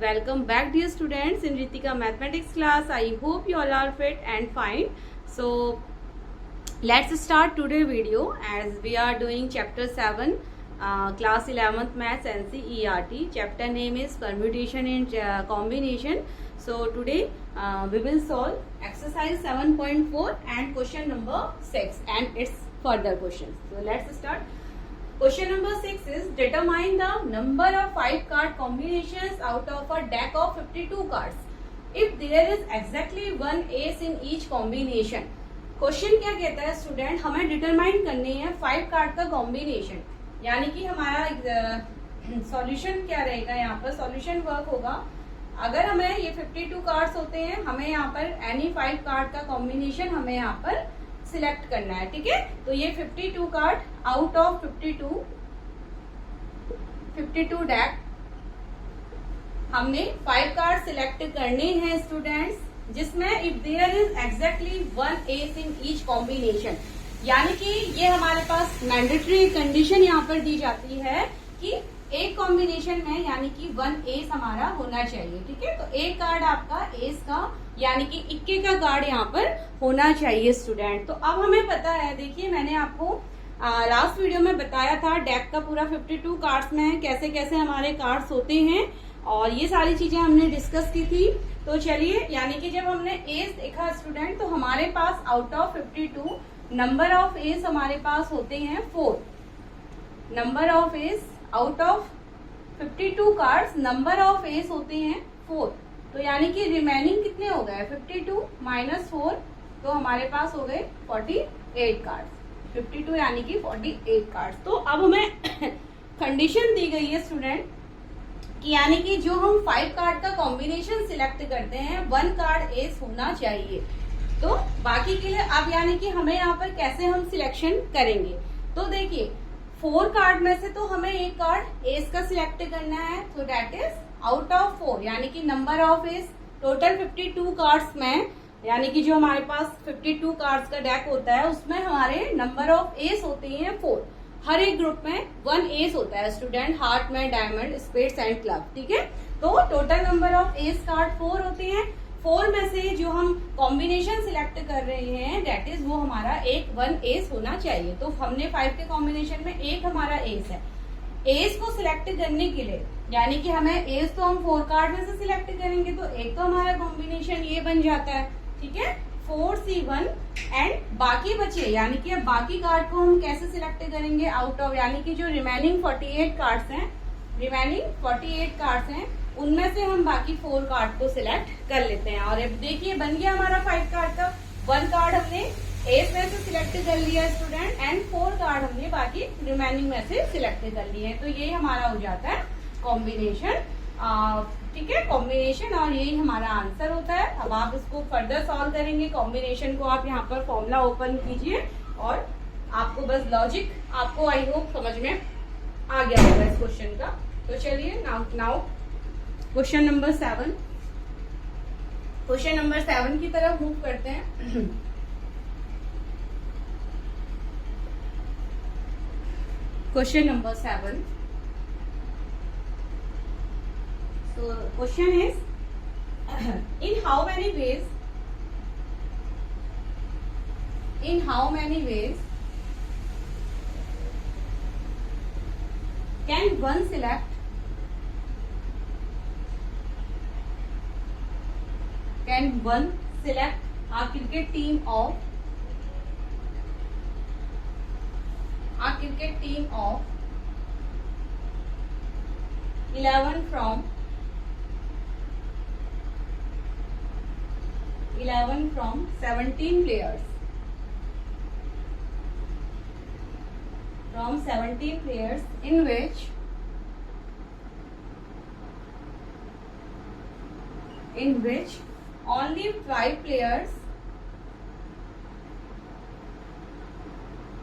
Welcome back, dear students, in Ritika mathematics class. I hope you all are fit and fine. So let's start today video as we are doing chapter 7, class 11th maths NCERT. Chapter name is permutation and combination. So today we will solve exercise 7.4 and question number 6 and its further questions. So let's start. Question number 6 is determine the number of 5 card combinations out of a deck of 52 cards if there is exactly one ace in each combination. Question क्या कहता है student, हमें determine करनी है 5 card का combination, यानी कि हमारा सॉल्यूशन क्या रहेगा। यहाँ पर सॉल्यूशन वर्क होगा, अगर हमें ये 52 कार्ड्स होते हैं, हमें यहाँ पर एनी 5 कार्ड का कॉम्बिनेशन हमें यहाँ पर सिलेक्ट करना है। ठीक है, तो ये 52 कार्ड आउट ऑफ 52 डेक हमने 5 कार्ड सिलेक्ट करने हैं स्टूडेंट्स, जिसमें if there is exactly one S in each combination, यानी कि ये हमारे पास मैंडेटरी कंडीशन यहाँ पर दी जाती है कि एक कॉम्बिनेशन में यानी कि वन एस हमारा होना चाहिए। ठीक है, तो एक कार्ड आपका एस का यानी कि इक्के का कार्ड यहाँ पर होना चाहिए स्टूडेंट। तो अब हमें पता है, देखिए मैंने आपको लास्ट वीडियो में बताया था डेक का पूरा 52 कार्ड्स में कैसे कैसे हमारे कार्ड्स होते हैं और ये सारी चीजें हमने डिस्कस की थी। तो चलिए, यानी कि जब हमने एस देखा स्टूडेंट, तो हमारे pass out of 52 number of S हमारे पास होते हैं 4। Number of S out of 52 cards number of S होते हैं 4। तो यानी कि रिमेनिंग कितने हो गए, 52 माइनस 4, तो हमारे पास हो गए 48 कार्ड्स। 52 यानी कि 48 कार्ड्स। तो अब हमें कंडीशन दी गई है स्टूडेंट कि यानी कि जो हम 5 कार्ड का कॉम्बिनेशन सिलेक्ट करते हैं, 1 कार्ड एस होना चाहिए। तो बाकी के लिए अब यानी कि हमें यहाँ पर कैसे हम सिलेक्शन करेंगे, तो देखिए 4 कार्ड में से तो हमें एक कार्ड एस का सिलेक्ट करना है, तो दैट इज आउट ऑफ 4, यानी कि number of S total 52 cards में, यानी कि जो हमारे पास 52 कार्ड्स का डेक होता है उसमें हमारे नंबर ऑफ एस होते हैं 4। हर एक ग्रुप में 1 एस होता है स्टूडेंट, हार्ट में, डायमंड, स्पेड्स एंड क्लब। ठीक है, तो total number of S card 4 होते हैं। 4 में से जो हम कॉम्बिनेशन सिलेक्ट कर रहे हैं दैट इज वो हमारा एक 1 एस होना चाहिए। तो हमने 5 के कॉम्बिनेशन में एक हमारा एस है। एस को सिलेक्ट करने के लिए यानी कि हमें एस तो हम 4 कार्ड में से सिलेक्ट करेंगे, तो एक तो हमारा कॉम्बिनेशन ये बन जाता है। ठीक है, 4C1 एंड बाकी बचे, यानी कि अब बाकी कार्ड को हम कैसे सिलेक्ट करेंगे आउट ऑफ, यानी कि जो रिमेनिंग 48 कार्ड्स हैं, रिमेनिंग 48 कार्ड्स हैं, उनमें से हम बाकी 4 कार्ड को सिलेक्ट कर लेते हैं। और अब देखिए बन गया हमारा 5 कार्ड का, 1 कार्ड हमने एस में से सिलेक्ट कर लिया स्टूडेंट एंड 4 कार्ड हमने बाकी रिमेनिंग में से सिलेक्ट कर लिए। तो ये हमारा हो जाता है कॉम्बिनेशन। ठीक है, कॉम्बिनेशन, और यही हमारा आंसर होता है। अब आप इसको फर्दर सॉल्व करेंगे, कॉम्बिनेशन को आप यहाँ पर फॉर्मूला ओपन कीजिए और आपको बस लॉजिक आपको आई होप समझ में आ गया होगा इस क्वेश्चन का। तो चलिए now question number 7, question number 7 की तरफ मूव करते हैं। Question number 7, so question is in how many ways can one select a cricket team of 11 from 17 players, in which only 5 players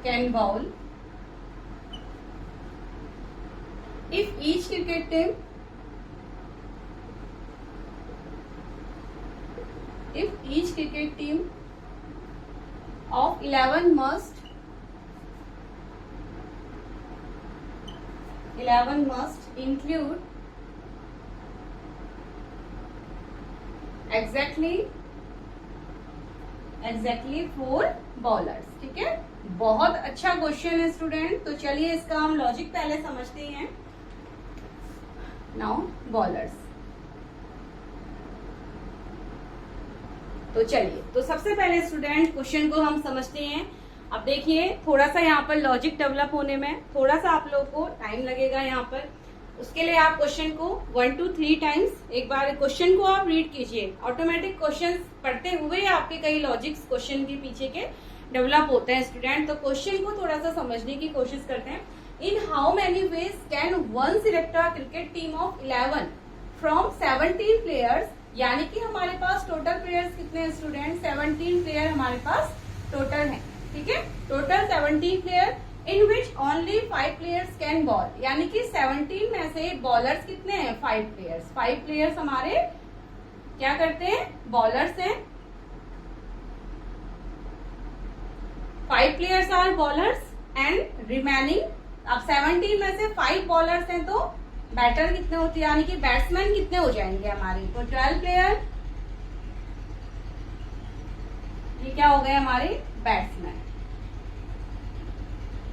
can bowl. If each cricket team of 11 must include exactly 4 bowlers. ठीक है, बहुत अच्छा question है student. तो चलिए इसका हम logic पहले समझते हैं। नाउ बॉलर्स, तो चलिए, तो सबसे पहले स्टूडेंट क्वेश्चन को हम समझते हैं। अब देखिए, थोड़ा सा यहाँ पर लॉजिक डेवलप होने में थोड़ा सा आप लोग को टाइम लगेगा। यहाँ पर उसके लिए आप क्वेश्चन को 1 to 3 टाइम्स एक बार क्वेश्चन को आप रीड कीजिए। ऑटोमेटिक क्वेश्चन पढ़ते हुए आपके कई लॉजिक्स क्वेश्चन के पीछे के डेवलप होते हैं स्टूडेंट। तो क्वेश्चन को थोड़ा सा समझने की कोशिश करते हैं। In how many ways can one select a cricket team of 11 from 17 players, यानी कि हमारे पास टोटल प्लेयर्स कितने हैं स्टूडेंट? 17 प्लेयर हमारे पास टोटल हैं। ठीक है, total 17 player in which only 5 players can ball, यानी कि 17 में से बॉलर्स कितने हैं? 5 प्लेयर्स। 5 प्लेयर्स हमारे क्या करते हैं? बॉलर्स हैं। 5 players are bowlers and remaining, अब 17 में से 5 बॉलर्स हैं तो बैटर कितने होते हैं, यानी कि बैट्समैन कितने हो जाएंगे हमारे? तो 12 प्लेयर, ये क्या हो गए हमारे? बैट्समैन।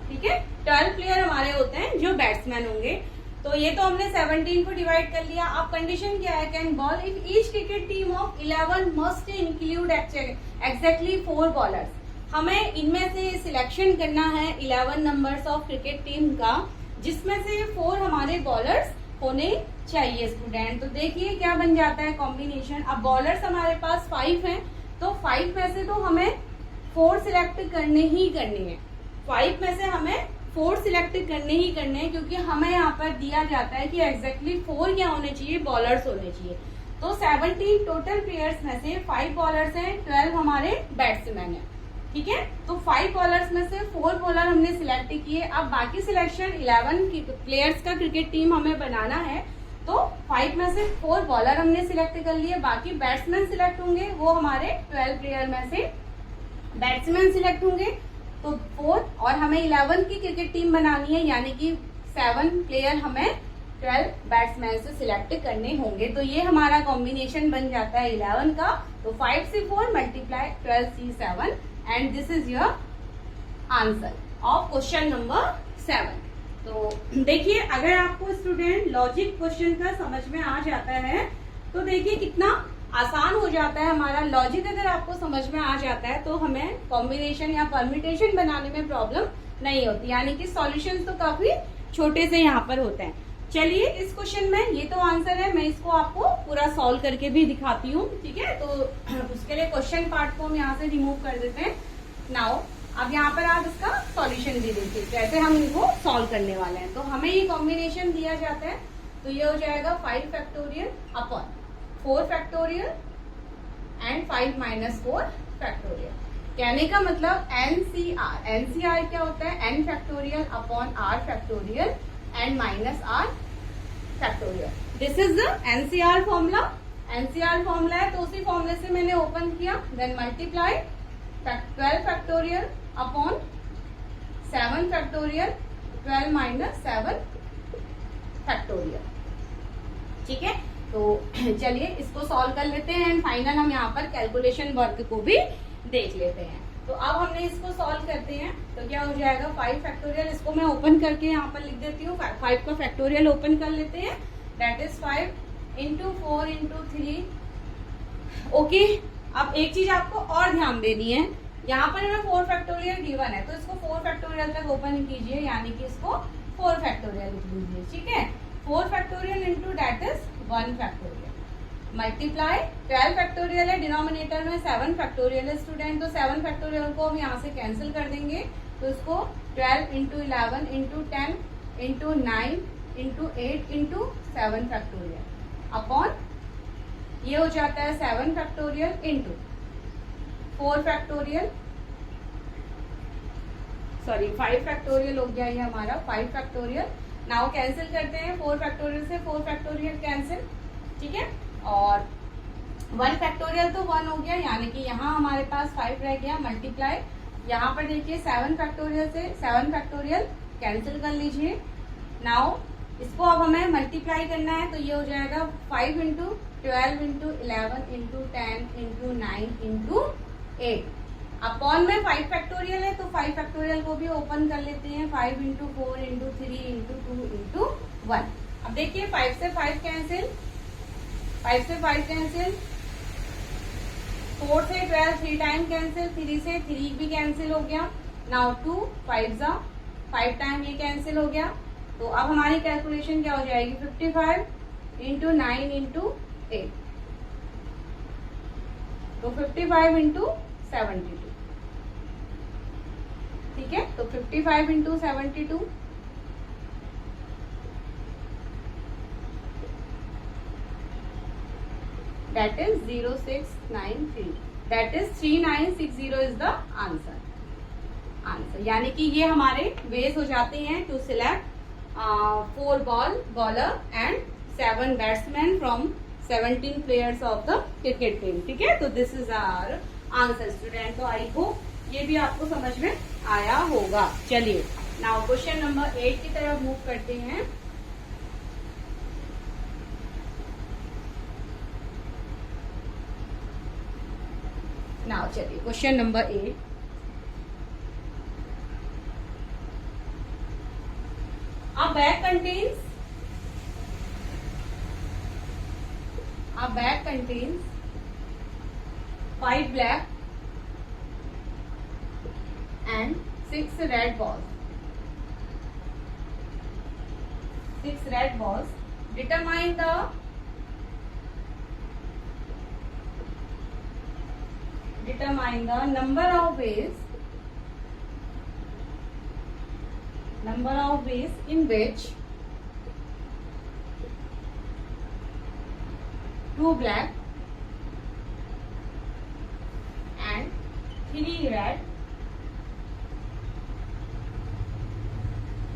ठीक है, 12 प्लेयर हमारे होते हैं जो बैट्समैन होंगे। तो ये तो हमने 17 को डिवाइड कर लिया। अब कंडीशन क्या है? Can ball if each cricket team of 11 must include exactly 4 bowlers. हमें इनमें से सिलेक्शन करना है 11 नंबर्स ऑफ क्रिकेट टीम का, जिसमें से 4 हमारे बॉलर्स होने चाहिए स्टूडेंट। तो देखिए क्या बन जाता है कॉम्बिनेशन। अब बॉलर्स हमारे पास 5 हैं, तो 5 में से तो हमें 4 सिलेक्ट करने ही करने हैं। 5 में से हमें 4 सिलेक्ट करने ही करने हैं, क्योंकि हमें यहाँ पर दिया जाता है कि एग्जैक्टली 4 क्या होने चाहिए? बॉलर्स होने चाहिए। तो 17 टोटल प्लेयर्स में से 5 बॉलर्स हैं, 12 हमारे बैट्समैन हैं। ठीक है, तो 5 बॉलर्स में से 4 बॉलर हमने सिलेक्ट किए। अब बाकी सिलेक्शन 11 प्लेयर्स का क्रिकेट टीम हमें बनाना है, तो 5 में से 4 बॉलर हमने सिलेक्ट कर लिए। बाकी बैट्समैन सिलेक्ट होंगे, वो हमारे 12 प्लेयर में से बैट्समैन सिलेक्ट होंगे, तो 4, और हमें 11 की क्रिकेट टीम बनानी है, यानी कि 7 प्लेयर हमें 12 बैट्समैन से सिलेक्ट करने होंगे। तो ये हमारा कॉम्बिनेशन बन जाता है 11 का। तो 5 से 4 मल्टीप्लाई 12 से 7 and this is your answer of question number 7। तो देखिए, अगर आपको स्टूडेंट लॉजिक क्वेश्चन का समझ में आ जाता है तो देखिए कितना आसान हो जाता है हमारा। लॉजिक अगर आपको समझ में आ जाता है तो हमें कॉम्बिनेशन या परम्यूटेशन बनाने में प्रॉब्लम नहीं होती, यानी कि सॉल्यूशंस तो काफी छोटे से यहाँ पर होते हैं। चलिए, इस क्वेश्चन में ये तो आंसर है, मैं इसको आपको पूरा सॉल्व करके भी दिखाती हूँ। ठीक है, तो उसके लिए क्वेश्चन पार्ट को हम यहाँ से रिमूव कर देते हैं। नाउ अब यहाँ पर आप इसका सॉल्यूशन भी देखिए कैसे हम इनको सॉल्व करने वाले हैं। तो हमें ये कॉम्बिनेशन दिया जाता है, तो ये हो जाएगा 5 factorial upon 4 factorial and 5 minus 4 factorial. कहने का मतलब एनसीआर, एनसीआर क्या होता है? N factorial upon R factorial and minus R factorial. This is the NCR formula. NCR formula है, तो उसी फॉर्मूले से मैंने ओपन किया, then multiply 12 factorial upon 7 factorial, 12 minus 7 factorial. ठीक है, तो चलिए इसको सॉल्व कर लेते हैं एंड फाइनल हम यहाँ पर कैलकुलेशन वर्क को भी देख लेते हैं। तो अब हमने इसको सॉल्व करते हैं, तो क्या हो जाएगा? 5 फैक्टोरियल, इसको मैं ओपन करके यहाँ पर लिख देती हूँ। 5 का फैक्टोरियल ओपन कर लेते हैं, that is 5 into 4 into 3। Okay, अब एक चीज आपको और ध्यान देनी है, यहाँ पर हमें 4 फैक्टोरियल गिवन है, तो इसको 4 फैक्टोरियल तक ओपन कीजिए, यानी कि इसको 4 फैक्टोरियल लिख लीजिए। ठीक है, 4 factorial into that is 1 factorial multiply 12 factorial है, डिनोमिनेटर में 7 फैक्टोरियल है स्टूडेंट, तो 7 फैक्टोरियल को हम यहाँ से कैंसिल कर देंगे। तो इसको 12 into 11 into 10 into 9 into 8 into 7 factorial upon ये हो जाता है 7 factorial into 4 factorial, sorry 5 factorial हो गया ये हमारा 5 फैक्टोरियल। नाउ कैंसिल करते हैं, 4 फैक्टोरियल से 4 फैक्टोरियल कैंसिल। ठीक है, और 1 फैक्टोरियल तो 1 हो गया, यानी कि यहाँ हमारे पास 5 रह गया, मल्टीप्लाई यहाँ पर देखिए 7 फैक्टोरियल से 7 फैक्टोरियल कैंसिल कर लीजिए। नाउ इसको अब हमें मल्टीप्लाई करना है, तो ये हो जाएगा 5 into 12 into 11 into 10 into 9 into 8 upon में 5 फैक्टोरियल है, तो 5 फैक्टोरियल को भी ओपन कर लेते हैं। 5 इंटू 4 इंटू 3 इंटू 2 इंटू 1। अब देखिए 5 से 5 कैंसिल, 5 से 5 कैंसिल, 4 से 12 3 टाइम कैंसिल, 3 से 3 भी कैंसिल हो गया। नाउ 2 5 जा 5 टाइम ये कैंसिल हो गया। तो अब हमारी कैलकुलेशन क्या हो जाएगी 55 इंटू 9 इंटू 8, तो 55 इंटू 72। ठीक है, तो 55 into 72 that is 0693, that is 3960 is the answer। यानी कि ये हमारे वेज हो जाते हैं to select 4 bowler and 7 batsman from 17 players of the cricket team. ठीक है, तो this is our answer student. तो आई होप ये भी आपको समझ में आया होगा। चलिए नाउ क्वेश्चन नंबर 8 की तरफ मूव करते हैं। नाउ चलिए question number 8। A bag contains 5 black and 6 red balls. 6 red balls. Determine the number of ways in which 2 black and 3 red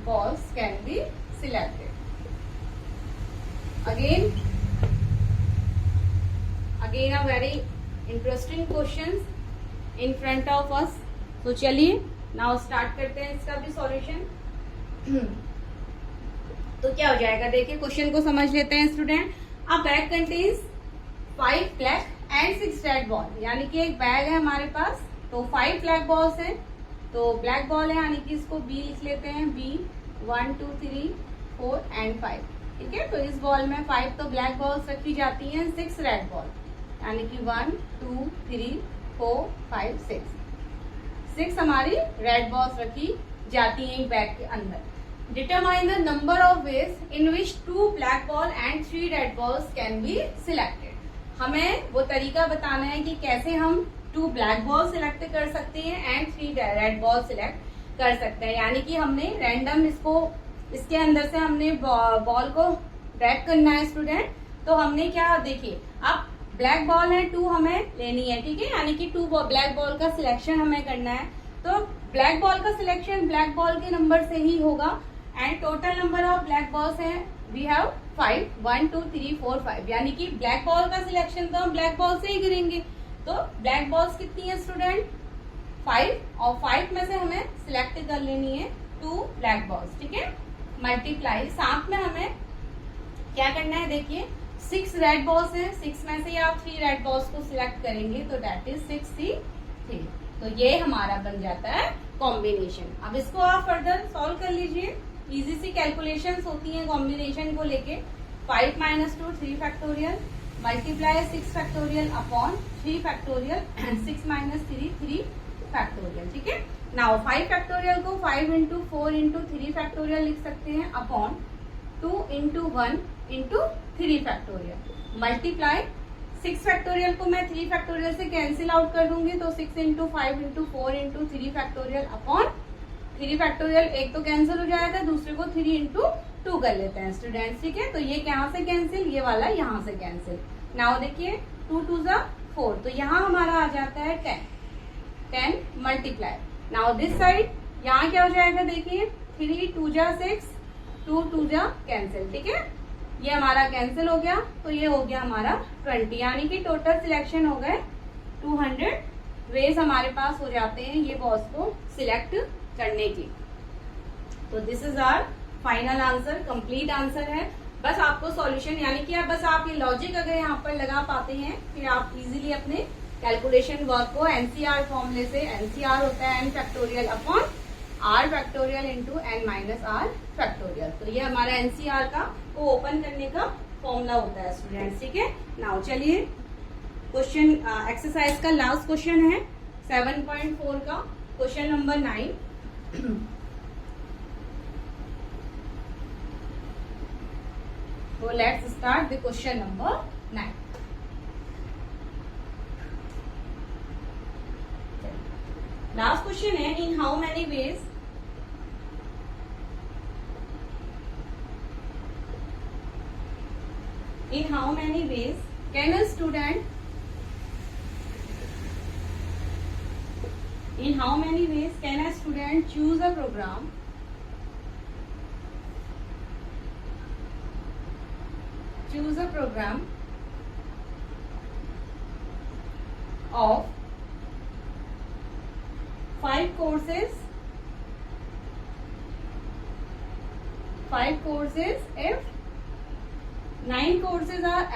balls can be selected. Again a very interesting questions in front of us. तो चलिए now start करते हैं इसका भी solution. तो क्या हो जाएगा, देखिए क्वेश्चन को समझ लेते हैं student. A bag contains 5 black and 6 red ball, यानी कि एक बैग है हमारे पास, तो 5 ब्लैक बॉल्स है, तो ब्लैक बॉल है यानी कि इसको बी लिख लेते हैं। B 1 2 3 4 and 5। ठीक है, तो इस बॉल में 5 तो ब्लैक बॉल्स रखी जाती हैं, 6 रेड बॉल यानी कि 1 2 3 4 5 6 हमारी रेड बॉल्स रखी जाती हैं बैग के अंदर। Determine the number of ways in which 2 black ball and 3 red balls can be selected. हमें वो तरीका बताना है कि कैसे हम 2 ब्लैक बॉल सिलेक्ट कर सकते हैं एंड 3 रेड बॉल सिलेक्ट कर सकते हैं। यानी कि हमने रैंडम इसके अंदर से हमने बॉल को ड्रैग करना है स्टूडेंट। तो हमने क्या, देखिए अब ब्लैक बॉल है 2 हमें लेनी है। ठीक है, यानी कि 2 ब्लैक बॉल का सिलेक्शन हमें करना है। तो ब्लैक बॉल का सिलेक्शन ब्लैक बॉल के नंबर से ही होगा and total number of black balls है वी हैव 5 1 2 3 4 5, यानी कि ब्लैक बॉल का सिलेक्शन तो हम ब्लैक बॉल से ही करेंगे। तो ब्लैक बॉल्स कितनी है स्टूडेंट 5, और 5 में से हमें सिलेक्ट कर लेनी है 2 ब्लैक बॉल्स। ठीक है, मल्टीप्लाई साथ में हमें क्या करना है, देखिए 6 रेड बॉल्स हैं, 6 में से आप 3 रेड बॉल्स को सिलेक्ट करेंगे तो दैट इज 6 तो ये हमारा बन जाता है कॉम्बिनेशन। अब इसको आप फर्दर सॉल्व कर लीजिए, इजी सी कैलकुलेशंस होती हैं कॉम्बिनेशन को लेके। 5 - 2 3 factorial multiply 6 factorial upon 3 factorial 6 - 3 3 factorial. ठीक है, नाउ 5 फैक्टोरियल को 5 इंटू 4 इंटू 3 फैक्टोरियल लिख सकते हैं upon 2 into 1 into 3 factorial multiply 6 factorial को मैं 3 फैक्टोरियल से कैंसिल आउट कर दूंगी, तो 6 into 5 into 4 into 3 factorial upon 3 factorial, एक तो कैंसिल हो जाएगा, दूसरे को 3 इंटू 2 कर लेते हैं स्टूडेंट्स। ठीक है, तो ये यहाँ से कैंसिल, ये वाला यहाँ से कैंसिल। नाउ देखिए 2 2 जा 4, तो यहाँ हमारा आ जाता है 10 मल्टीप्लाई। नाउ दिस साइड यहाँ क्या हो जाएगा, देखिए 3 2 जा 6 2 2 जा कैंसिल। ठीक है, ये हमारा कैंसिल हो गया, तो ये हो गया हमारा 20, यानी कि टोटल सिलेक्शन हो गए 200 वेज हमारे पास हो जाते हैं ये बॉल्स को सिलेक्ट करने की। तो this is our final answer, complete answer है। बस आपको सॉल्यूशन यानी कि बस आप ये लॉजिक अगर यहाँ पर लगा पाते हैं फिर आप इजीली अपने कैलकुलेशन वर्क को एनसीआर फॉर्मूले से, एनसीआर होता है n factorial upon r factorial into n minus r factorial. तो ये हमारा एनसीआर का को ओपन करने का फॉर्मूला होता है स्टूडेंट्स, ठीक है। नाउ चलिए क्वेश्चन एक्सरसाइज का लास्ट क्वेश्चन है 7.4 का question number 9। So let's start the question number 9. Last question है, in how many ways can a student choose a program of 5 courses if 9 courses are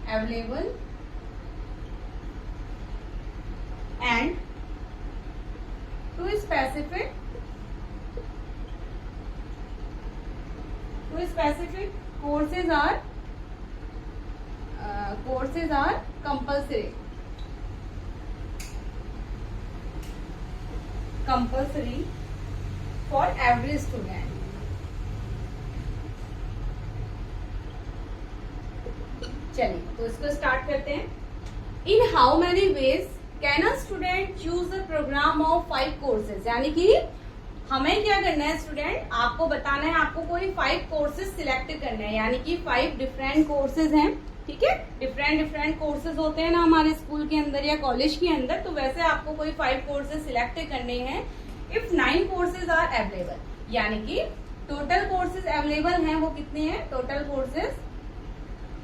available, and two specific courses are compulsory for every student। चलिए तो इसको start करते हैं। In how many ways can a student choose a programme of 5 courses, यानी कि हमें क्या करना है स्टूडेंट, आपको बताना है आपको कोई 5 कोर्सेज सिलेक्ट करना है, यानी कि 5 डिफरेंट कोर्सेज हैं, ठीक है। डिफरेंट कोर्सेज होते हैं ना हमारे स्कूल के अंदर या कॉलेज के अंदर, तो वैसे आपको कोई 5 कोर्सेज सिलेक्ट करने हैं। इफ 9 कोर्सेज आर अवेलेबल, यानी कि टोटल कोर्सेज अवेलेबल हैं वो कितने हैं, टोटल कोर्सेज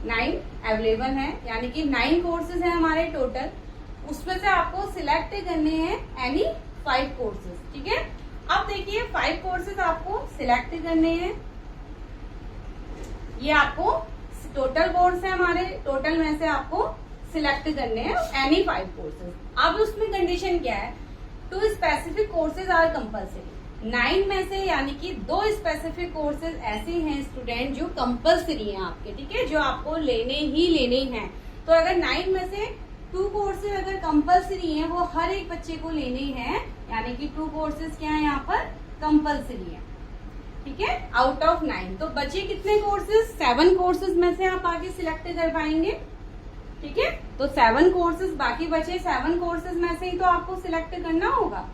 9 अवेलेबल हैं, यानी कि 9 कोर्सेज हैं हमारे टोटल, उसमें से आपको सिलेक्ट करने हैं एनी 5 कोर्सेज, ठीक है। अब देखिए 5 कोर्सेज आपको सिलेक्ट करने हैं, ये आपको टोटल कोर्स है हमारे, टोटल में से आपको सिलेक्ट करने हैं एनी 5 कोर्सेज। अब उसमें कंडीशन क्या है, 2 स्पेसिफिक कोर्सेज आर कंपल्सरी, 9 में से यानी कि 2 स्पेसिफिक कोर्सेज ऐसे हैं स्टूडेंट जो कंपल्सरी हैं आपके, ठीक है, जो आपको लेने ही हैं। तो अगर 9 में से 2 कोर्सेज अगर कंपल्सरी हैं, वो हर एक बच्चे को लेने हैं, यानी कि 2 कोर्सेज क्या है यहाँ पर कंपल्सरी है, ठीक है, आउट ऑफ 9। तो बचे कितने कोर्सेज, 7 कोर्सेज में से आप आगे सिलेक्ट कर पाएंगे, ठीक है। तो 7 कोर्सेज बाकी बचे, 7 कोर्सेज में से ही तो आपको सिलेक्ट करना होगा,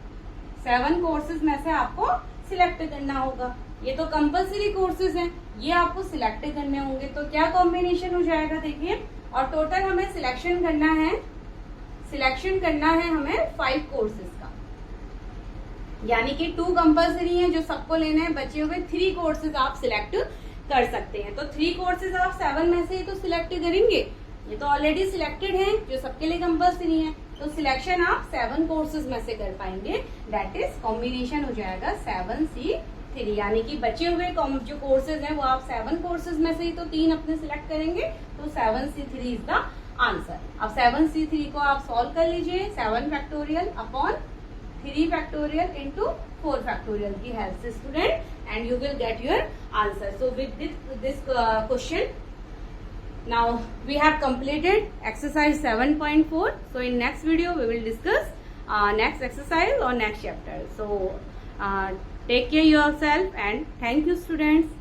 7 कोर्सेज में से आपको सिलेक्ट करना होगा। ये तो कंपल्सरी कोर्सेज हैं, ये आपको सिलेक्ट करने होंगे। तो क्या कॉम्बिनेशन हो जाएगा देखिए, और टोटल हमें सिलेक्शन करना है हमें 5 कोर्सेज का, यानी कि 2 कंपल्सरी हैं जो सबको लेना है, बचे हुए 3 कोर्सेज आप सिलेक्ट कर सकते हैं। तो 3 कोर्सेज आप 7 में से ही तो सिलेक्ट करेंगे, ये तो ऑलरेडी सिलेक्टेड हैं जो सबके लिए कंपल्सरी हैं, तो सिलेक्शन आप 7 कोर्सेज में से कर पाएंगे, दैट इज कॉम्बिनेशन हो जाएगा 7C3, यानी कि बचे हुए जो कोर्सेज हैं वो आप 7 कोर्सेज में से ही तो 3 अपने सिलेक्ट करेंगे, तो 7C3 इज द आंसर। अब 7C3 को आप सॉल्व कर लीजिए, 7 factorial upon 3 factorial into 4 factorial की हेल्प से student, and you will get your answer. So with this question now we have completed exercise 7.4. so in next video we will discuss next exercise or next chapter. So take care yourself and thank you students.